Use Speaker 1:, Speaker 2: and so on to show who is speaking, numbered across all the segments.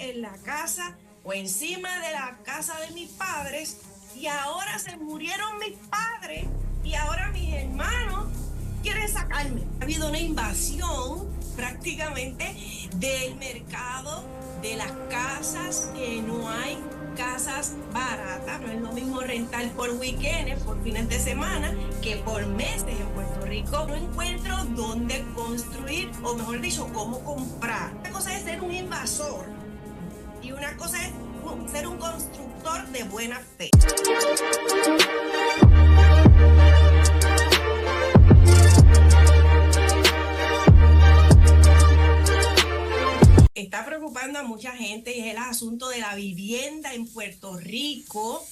Speaker 1: en la casa o encima de la casa de mis padres y ahora se murieron mis padres y ahora mis hermanos quieren sacarme. Ha habido una invasión prácticamente del mercado de las casas, que no hay casas baratas. No es lo mismo rentar por weekends, por fines de semana, que por meses en Puerto Rico. No encuentro dónde construir, o mejor dicho, cómo comprar. Una cosa es ser un invasor y una cosa es ser un constructor de buena fe. Está preocupando a mucha gente y es el asunto de la vivienda en Puerto Rico,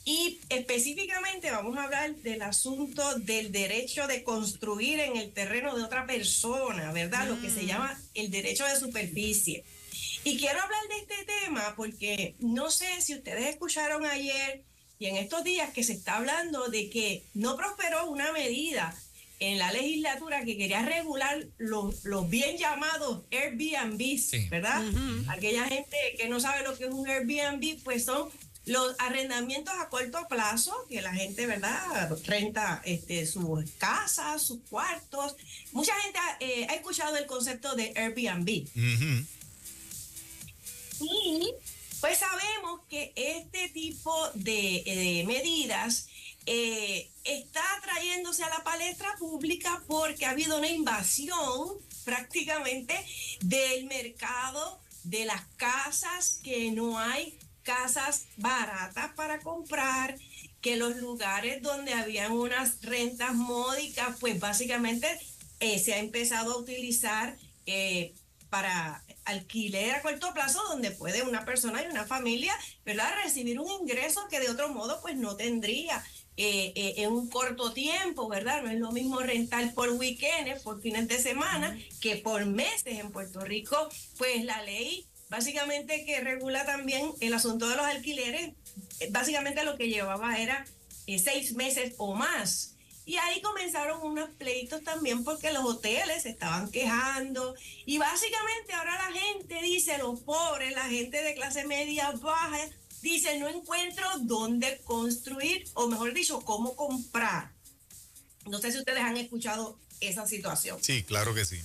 Speaker 1: y específicamente vamos a hablar del asunto del derecho de construir en el terreno de otra persona, ¿verdad? Lo que se llama el derecho de superficie. Y quiero hablar de este tema porque no sé si ustedes escucharon ayer y en estos días que se está hablando de que no prosperó una medida en la legislatura que quería regular los bien llamados Airbnb, sí, ¿verdad? Aquella gente que no sabe lo que es un Airbnb, pues son los arrendamientos a corto plazo, que la gente, ¿verdad?, renta sus casas, sus cuartos. Mucha gente ha escuchado el concepto de Airbnb. Y pues sabemos que este tipo de medidas está trayéndose a la palestra pública porque ha habido una invasión prácticamente del mercado de las casas, que no hay casas baratas para comprar, que los lugares donde habían unas rentas módicas, pues básicamente se ha empezado a utilizar para alquiler a corto plazo, donde puede una persona y una familia, ¿verdad?, recibir un ingreso que de otro modo pues no tendría en un corto tiempo, ¿verdad? No es lo mismo rentar por weekends, por fines de semana, que por meses en Puerto Rico. Pues la ley básicamente que regula también el asunto de los alquileres, básicamente lo que llevaba era 6 meses o más. Y ahí comenzaron unos pleitos también porque los hoteles se estaban quejando y básicamente ahora la gente dice, los pobres, la gente de clase media baja, dice, no encuentro dónde construir, o mejor dicho, cómo comprar. No sé si ustedes han escuchado esa situación.
Speaker 2: Sí, claro que sí.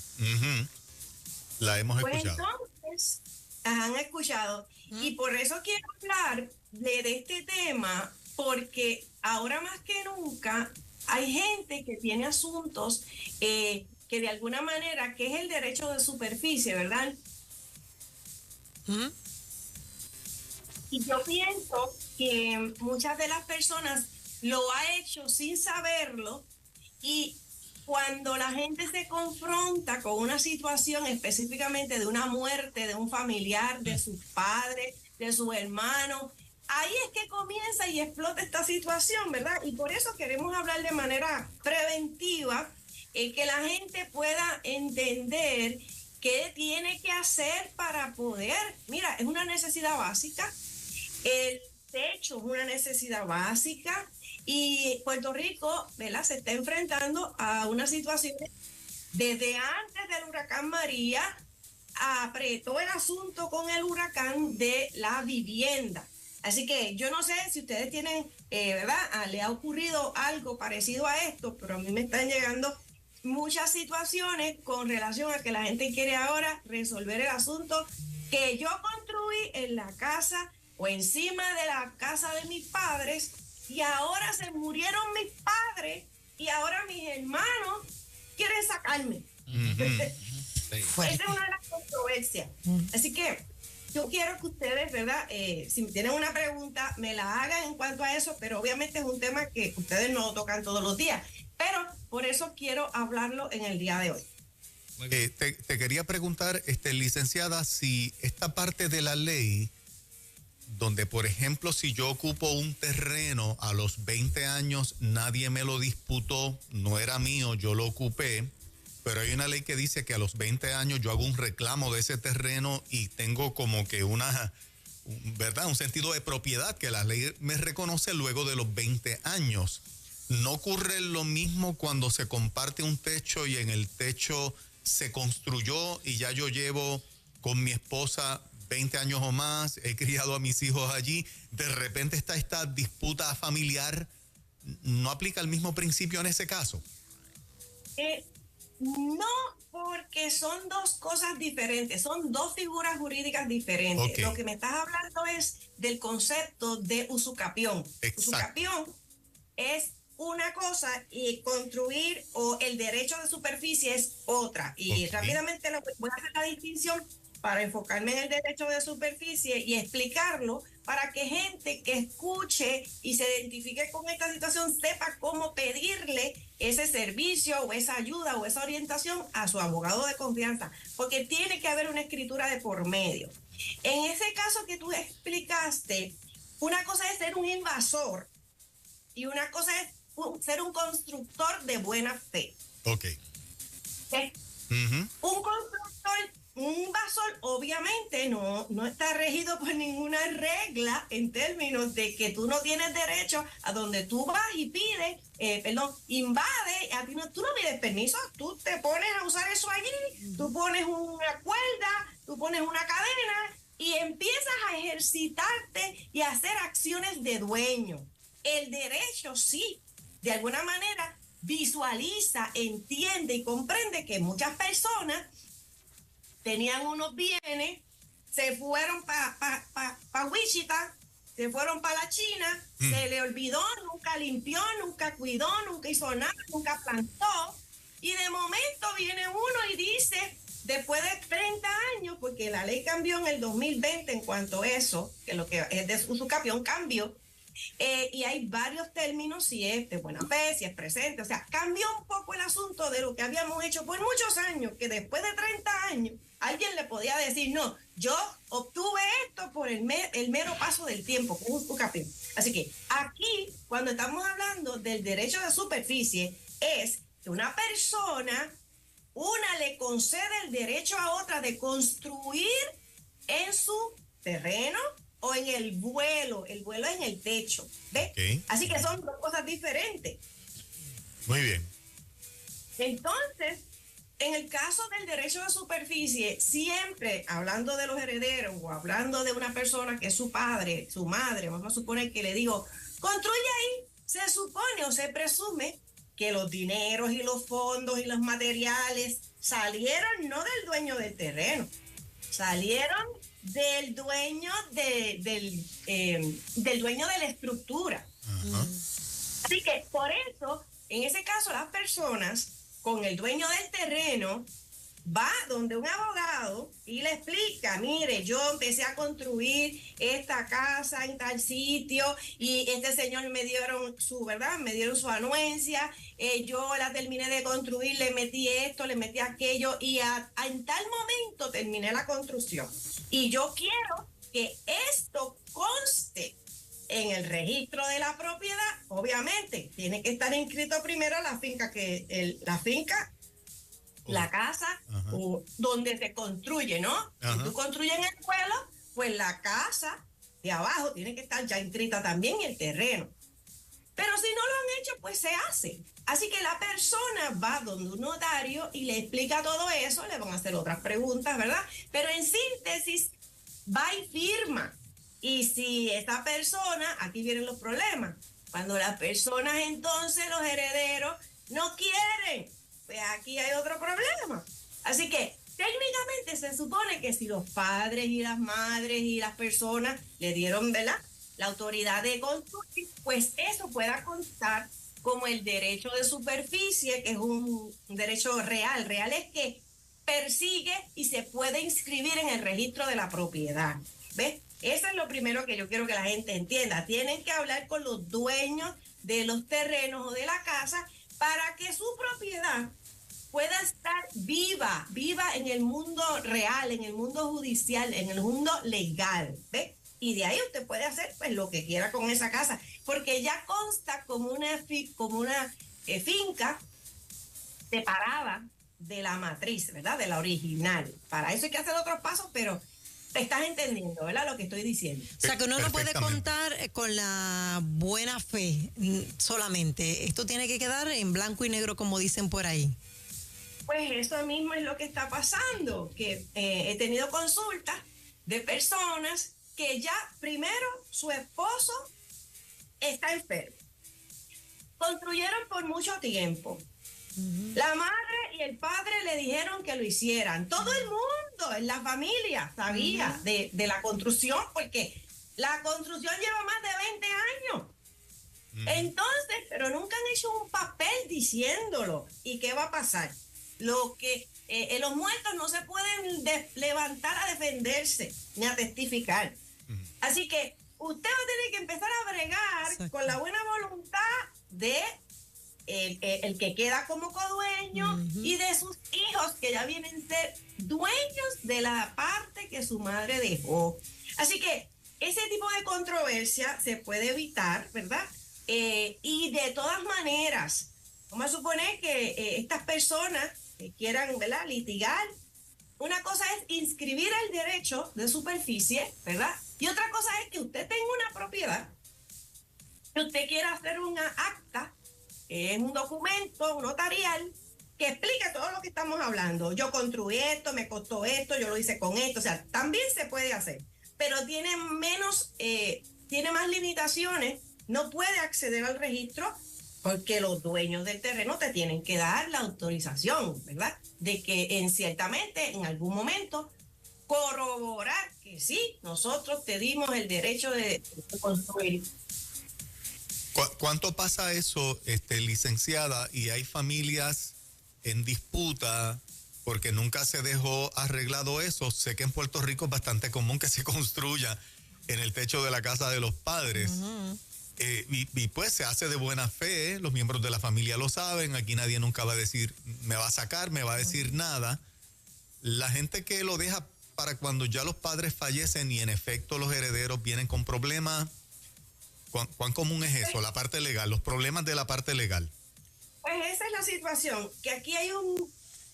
Speaker 2: La hemos escuchado.
Speaker 1: Entonces, han escuchado. Y por eso quiero hablar de este tema, porque ahora más que nunca hay gente que tiene asuntos que de alguna manera, que es el derecho de superficie, ¿verdad? Y yo pienso que muchas de las personas lo ha hecho sin saberlo, y cuando la gente se confronta con una situación específicamente de una muerte de un familiar, de sus padres, de sus hermanos, ahí es que comienza y explota esta situación, ¿verdad? Y por eso queremos hablar de manera preventiva, que la gente pueda entender qué tiene que hacer para poder, mira, es una necesidad básica, el techo es una necesidad básica, y Puerto Rico, ¿verdad?, se está enfrentando a una situación desde antes del huracán María. Apretó el asunto con el huracán de la vivienda. Así que yo no sé si ustedes tienen, ¿verdad?, le ha ocurrido algo parecido a esto, pero a mí me están llegando muchas situaciones con relación a que la gente quiere ahora resolver el asunto que yo construí en la casa o encima de la casa de mis padres, y ahora se murieron mis padres y ahora mis hermanos quieren sacarme. Esa es una de las controversias. Así que yo quiero que ustedes, ¿verdad?, si tienen una pregunta, me la hagan en cuanto a eso, pero obviamente es un tema que ustedes no lo tocan todos los días, pero por eso quiero hablarlo en el día de hoy.
Speaker 2: Te quería preguntar, licenciada, si esta parte de la ley, donde por ejemplo si yo ocupo un terreno a los 20 años, nadie me lo disputó, no era mío, yo lo ocupé, pero hay una ley que dice que a los 20 años yo hago un reclamo de ese terreno y tengo como que ¿verdad?, un sentido de propiedad que la ley me reconoce luego de los 20 años. ¿No ocurre lo mismo cuando se comparte un techo y en el techo se construyó y ya yo llevo con mi esposa 20 años o más, he criado a mis hijos allí, de repente está esta disputa familiar, ¿no aplica el mismo principio en ese caso?
Speaker 1: No, porque son dos cosas diferentes, son dos figuras jurídicas diferentes.
Speaker 2: Okay.
Speaker 1: Lo que me estás hablando es del concepto de usucapión.
Speaker 2: Exacto.
Speaker 1: Usucapión es una cosa y construir o el derecho de superficie es otra. Y rápidamente voy a hacer la distinción para enfocarme en el derecho de superficie y explicarlo para que gente que escuche y se identifique con esta situación sepa cómo pedirle ese servicio o esa ayuda o esa orientación a su abogado de confianza, porque tiene que haber una escritura de por medio. En ese caso que tú explicaste, una cosa es ser un invasor y una cosa es ser un constructor de buena fe.
Speaker 2: Ok.
Speaker 1: Un constructor, un invasor, obviamente no está regido por ninguna regla en términos de que tú no tienes derecho a donde tú vas y pides, invade, a ti tú no pides permiso, tú te pones a usar eso allí, tú pones una cuerda, tú pones una cadena y empiezas a ejercitarte y a hacer acciones de dueño. El derecho sí, de alguna manera visualiza, entiende y comprende que muchas personas tenían unos bienes, se fueron para Wichita, se fueron para la China, se le olvidó, nunca limpió, nunca cuidó, nunca hizo nada, nunca plantó, y de momento viene uno y dice, después de 30 años, porque la ley cambió en el 2020 en cuanto a eso, que lo que es de usucapión cambió, y hay varios términos, si es de buena fe, si es presente, o sea, cambió un poco el asunto de lo que habíamos hecho por muchos años, que después de 30 años alguien le podía decir, no, yo obtuve esto por el mero paso del tiempo, con usucapión. Así que aquí, cuando estamos hablando del derecho de superficie, es que una persona, una le concede el derecho a otra de construir en su terreno, o en el vuelo en el techo, ¿ves? Okay. Así que son dos cosas diferentes.
Speaker 2: Muy bien.
Speaker 1: Entonces, en el caso del derecho de superficie, siempre hablando de los herederos o hablando de una persona que es su padre, su madre, vamos a suponer que le digo, construye ahí, se supone o se presume que los dineros y los fondos y los materiales salieron no del dueño del terreno, salieron del dueño del dueño de la estructura. Así que por eso, en ese caso, las personas con el dueño del terreno va donde un abogado y le explica, mire, yo empecé a construir esta casa en tal sitio y este señor me dieron su anuencia, yo la terminé de construir, le metí esto, le metí aquello y en tal momento terminé la construcción. Y yo quiero que esto conste en el registro de la propiedad. Obviamente, tiene que estar inscrito primero la finca, la casa donde se construye, ¿no? Si tú construyes en el pueblo, pues la casa de abajo tiene que estar ya inscrita también en el terreno. Pero si no lo han hecho, pues se hace. Así que la persona va donde un notario y le explica todo eso, le van a hacer otras preguntas, ¿verdad? Pero en síntesis, va y firma. Y si esta persona, aquí vienen los problemas, cuando las personas entonces, los herederos, no quieren, pues aquí hay otro problema. Así que técnicamente se supone que si los padres y las madres y las personas le dieron, ¿verdad?, la autoridad de construir, pues eso pueda constar como el derecho de superficie, que es un derecho real. Real es que persigue y se puede inscribir en el registro de la propiedad. ¿Ves? Eso es lo primero que yo quiero que la gente entienda. Tienen que hablar con los dueños de los terrenos o de la casa para que su propiedad pueda estar viva en el mundo real, en el mundo judicial, en el mundo legal. ¿Ves? Y de ahí usted puede hacer pues lo que quiera con esa casa, porque ya consta como una finca separada de la matriz, ¿verdad? De la original. Para eso hay que hacer otros pasos, pero te estás entendiendo, ¿verdad? Lo que estoy diciendo.
Speaker 3: O sea, que uno no puede contar con la buena fe solamente. Esto tiene que quedar en blanco y negro, como dicen por ahí.
Speaker 1: Pues eso mismo es lo que está pasando, que he tenido consultas de personas que ya primero su esposo está enfermo. Construyeron por mucho tiempo. La madre y el padre le dijeron que lo hicieran. Todo el mundo en la familia sabía de la construcción, porque la construcción lleva más de 20 años. Entonces, pero nunca han hecho un papel diciéndolo. ¿Y qué va a pasar? Lo que los muertos no se pueden levantar a defenderse ni a testificar. Así que usted va a tener que empezar a bregar con la buena voluntad de el que queda como codueño y de sus hijos que ya vienen a ser dueños de la parte que su madre dejó. Así que ese tipo de controversia se puede evitar, ¿verdad? Y de todas maneras, vamos a suponer que estas personas que quieran, ¿verdad?, litigar, una cosa es inscribir el derecho de superficie, ¿verdad? Y otra cosa es que usted tenga una propiedad, que usted quiera hacer una acta, que es un documento notarial, que explique todo lo que estamos hablando. Yo construí esto, me costó esto, yo lo hice con esto, o sea, también se puede hacer, pero tiene más limitaciones. No puede acceder al registro porque los dueños del terreno te tienen que dar la autorización, ¿verdad? De que ciertamente en algún momento corroborar que sí, nosotros te dimos el derecho de construir.
Speaker 2: ¿Cuánto pasa eso, licenciada? Y hay familias en disputa porque nunca se dejó arreglado eso. Sé que en Puerto Rico es bastante común que se construya en el techo de la casa de los padres. Y pues se hace de buena fe, los miembros de la familia lo saben, aquí nadie nunca va a decir, me va a sacar, me va a decir nada. La gente que lo deja para cuando ya los padres fallecen y en efecto los herederos vienen con problemas, ¿cuán común es eso, la parte legal, los problemas de la parte legal?
Speaker 1: Pues esa es la situación, que aquí hay un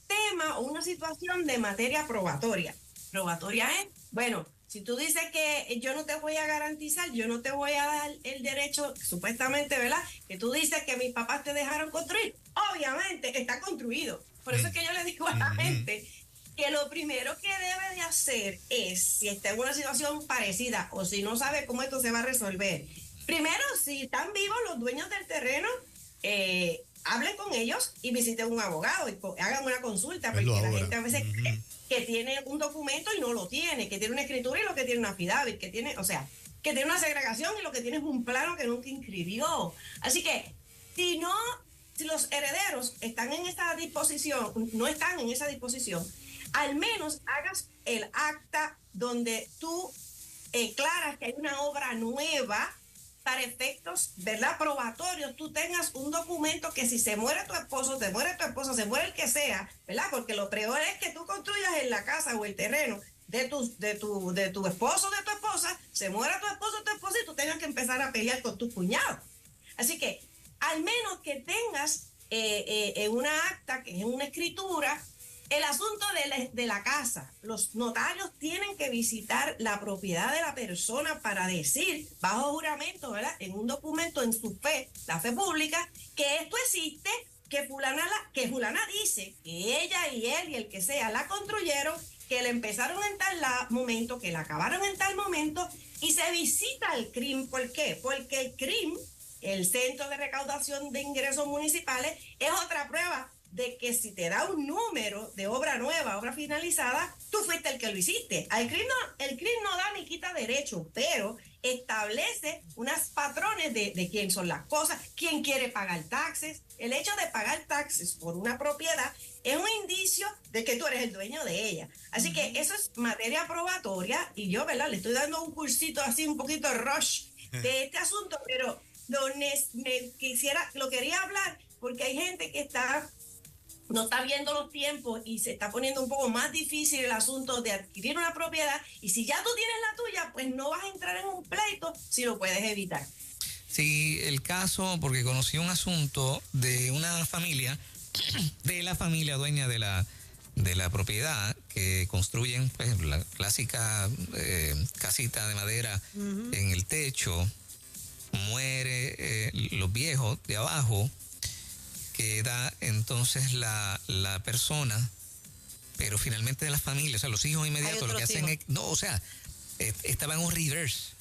Speaker 1: tema o una situación de materia probatoria. Probatoria es, bueno, si tú dices que yo no te voy a garantizar, yo no te voy a dar el derecho, supuestamente, ¿verdad? Que tú dices que mis papás te dejaron construir. Obviamente está construido. Por eso es que yo le digo a la gente que lo primero que debe de hacer es, si está en una situación parecida o si no sabe cómo esto se va a resolver, primero, si están vivos los dueños del terreno, hablen con ellos y visiten un abogado y hagan una consulta, porque la gente a veces cree que tiene un documento y no lo tiene, que tiene una escritura y lo que tiene una affidavit, que tiene, o sea, que tiene una segregación y lo que tiene es un plano que nunca inscribió. Así que, si los herederos están en esa disposición, no están en esa disposición, al menos hagas el acta donde tú declaras que hay una obra nueva para efectos, ¿verdad?, probatorios, tú tengas un documento que si se muere tu esposo, se muere tu esposa, se muere el que sea, ¿verdad? Porque lo peor es que tú construyas en la casa o el terreno de tu esposo o de tu esposa, se muera tu esposo o tu esposa y tú tengas que empezar a pelear con tus cuñados. Así que, al menos que tengas en una acta, que es una escritura, el asunto de la casa. Los notarios tienen que visitar la propiedad de la persona para decir, bajo juramento, ¿verdad?, en un documento, en su fe, la fe pública, que esto existe, que fulana dice que ella y él y el que sea la construyeron, que la empezaron en tal momento, que la acabaron en tal momento, y se visita el CRIM. ¿Por qué? Porque el CRIM, el Centro de Recaudación de Ingresos Municipales, es otra prueba de que si te da un número de obra nueva, obra finalizada, tú fuiste el que lo hiciste. El CRIM no da ni quita derecho, pero establece unos patrones de quién son las cosas, quién quiere pagar taxes. El hecho de pagar taxes por una propiedad es un indicio de que tú eres el dueño de ella. Así que eso es materia probatoria y yo, ¿verdad?, le estoy dando un cursito así, un poquito rush de este asunto, pero lo quería hablar porque hay gente que no está viendo los tiempos y se está poniendo un poco más difícil el asunto de adquirir una propiedad, y si ya tú tienes la tuya, pues no vas a entrar en un pleito si lo puedes evitar.
Speaker 4: Sí, el caso, porque conocí un asunto de una familia, de la familia dueña de la propiedad, que construyen pues la clásica casita de madera en el techo, muere los viejos de abajo, queda entonces la persona pero finalmente las familias, o sea, los hijos inmediatos lo que hacen
Speaker 3: hijos.
Speaker 4: es, no, o sea, estaba en un reverse.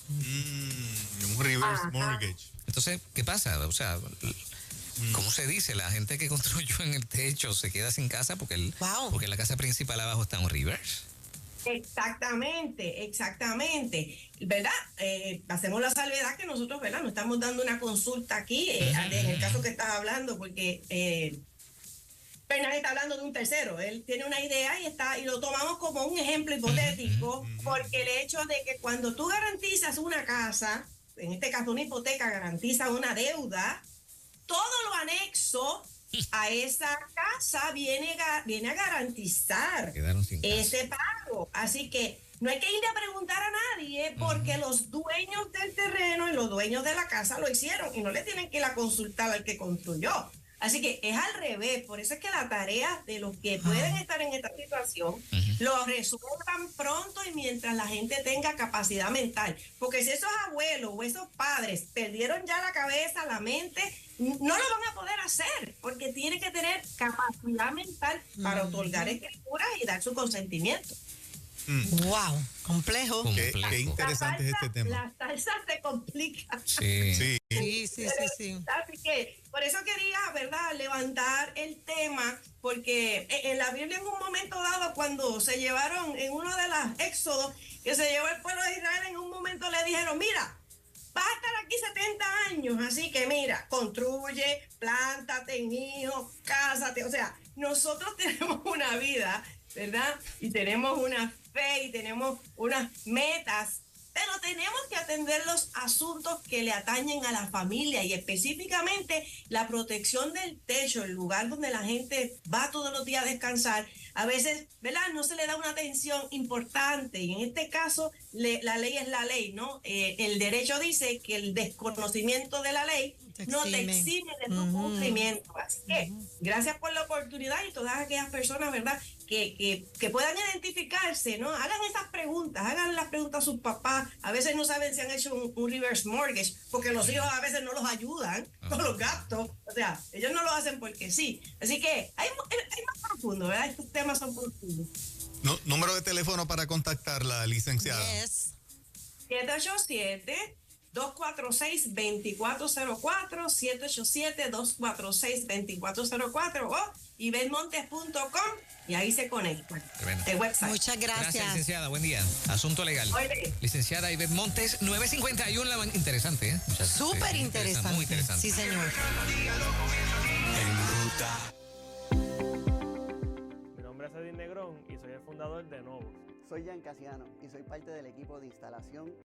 Speaker 2: Un reverse mortgage.
Speaker 4: Entonces, ¿qué pasa? O sea, ¿cómo se dice? La gente que construyó en el techo se queda sin casa porque, porque la casa principal abajo está en un reverse.
Speaker 1: Exactamente, ¿verdad? Hacemos la salvedad que nosotros, ¿verdad? No estamos dando una consulta aquí, en el caso que estás hablando, porque Fernández está hablando de un tercero, él tiene una idea y lo tomamos como un ejemplo hipotético, porque el hecho de que cuando tú garantizas una casa, en este caso una hipoteca garantiza una deuda, todo lo anexo a esa casa viene a garantizar ese pago. Así que no hay que ir a preguntar a nadie porque los dueños del terreno y los dueños de la casa lo hicieron y no le tienen que ir a consultar al que construyó. Así que es al revés, por eso es que la tarea de los que pueden estar en esta situación lo resuelvan pronto y mientras la gente tenga capacidad mental. Porque si esos abuelos o esos padres perdieron ya la cabeza, la mente, no lo van a poder hacer porque tiene que tener capacidad mental para otorgar escrituras y dar su consentimiento.
Speaker 3: Wow, complejo.
Speaker 2: Qué interesante es este tema.
Speaker 1: La salsa se complica.
Speaker 2: Sí.
Speaker 1: Así que por eso quería, ¿verdad?, levantar el tema, porque en la Biblia en un momento dado, cuando se llevaron en uno de los éxodos, que se llevó el pueblo de Israel, en un momento le dijeron, mira, vas a estar aquí 70 años, así que mira, construye, plántate, hijo, cásate. O sea, nosotros tenemos una vida, ¿verdad? Y tenemos una fe y tenemos unas metas, pero tenemos que atender los asuntos que le atañen a la familia y específicamente la protección del techo, el lugar donde la gente va todos los días a descansar. A veces, ¿verdad?, no se le da una atención importante y en este caso la ley es la ley, ¿no? El derecho dice que el desconocimiento de la ley no te exime de tu cumplimiento. Así que gracias por la oportunidad y todas aquellas personas, ¿verdad?, que puedan identificarse, ¿no? Hagan esas preguntas, hagan las preguntas a sus papás. A veces no saben si han hecho un reverse mortgage porque los hijos a veces no los ayudan con los gastos. O sea, ellos no lo hacen porque sí. Así que hay más profundo, ¿verdad? Estos temas son profundos.
Speaker 2: Número de teléfono para contactarla, licenciada.
Speaker 3: Yes.
Speaker 1: 787-246-2404, 787-246-2404 o ibetmontes.com y ahí se conecta. El website.
Speaker 3: Muchas gracias.
Speaker 4: Licenciada. Buen día. Asunto legal.
Speaker 1: Oye.
Speaker 4: Licenciada Ivette Montes, 951. Interesante, ¿eh?
Speaker 3: Súper interesante.
Speaker 4: Muy interesante.
Speaker 3: Sí, señor.
Speaker 5: Mi nombre es Edwin Negrón y soy el fundador de Novos.
Speaker 6: Soy Jan Casiano y soy parte del equipo de instalación